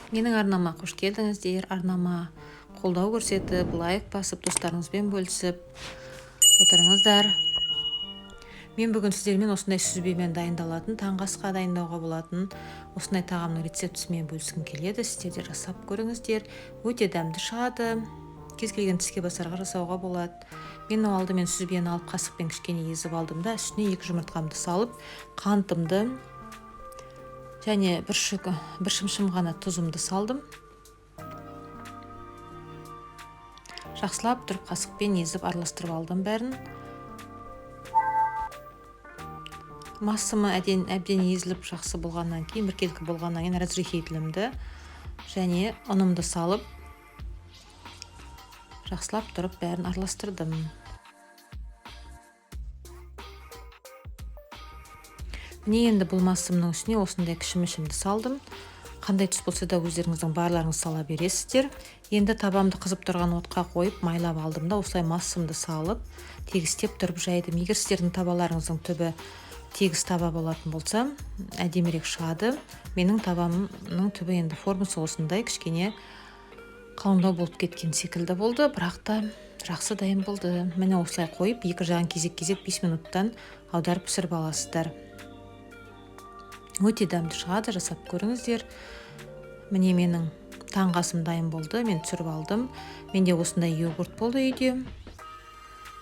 Менің арнама қош келдіңіздер. Арнама қолдау көрсетіп, лайк басып, достарыңызбен бөлісіп отырыңыздар. Мен бүгін сіздермен осындай сүзбемен дайындалатын, таңғы асқа дайындауға болатын осындай тағамның рецептісімен бөліскім келеді. Сіздер де жасап көріңіздер. Өте дәмді шығады. Кез келген тіске басарға жасауға болады. Мен алдымен сүзбені алып қасықпен кішкене езіп алдым да, үстіне 2 жұмыртқамды салып, қантымды және бір шымшым ғана тұзымды салдым. Жақсылап тұрып қасықпен езіп араластырып алдым бәрін. Массамы әбден езіліп жақсы болғаннан кейін, біркелкі болғаннан кейін разрыхителімді және ұнымды салып, жақсылап тұрып бәрін араластырдым. Міне енді бұл массамның үстіне осындай кіші-мішімді салдым. Қандай түс болса да өздеріңіздің барларыңыз сала бересіздер. Енді табамды қызып тұрған отқа қойып майлап алдым да, осылай массамды салып, тегістеп тұрып жайдым. Егер сіздердің табаларыңыздың түбі тегіс таба болатын болса, әдемірек шығады. Менің табамның түбі енді формасы осындай кішкене қалыңдау болып кеткен секілді болды, бірақ та жақсы дайын болды. Міне осылай қойып, екі жағын кезек-кезек 5 минуттан аударып пісіріп аласыздар. Өте дәмді шығады, жасап көріңіздер. Міне менің таңғы асым дайын болды, мен түсіріп алдым. Менде осындай йогурт болды үйде.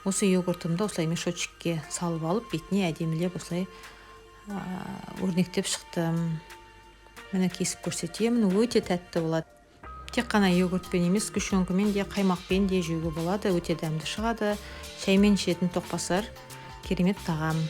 Осы йогуртымды осылай мешочекке салып алып, бетіне әдемілеп осылай өрнектеп шықтым. Міне кесіп көрсетемін, өте тәтті болады. Тек қана йогуртпен емес, күшіңкімен де, қаймақпен де жеуге болады. Өте дәмді шығады. Шаймен ішетін тоқпасар керемет тағам.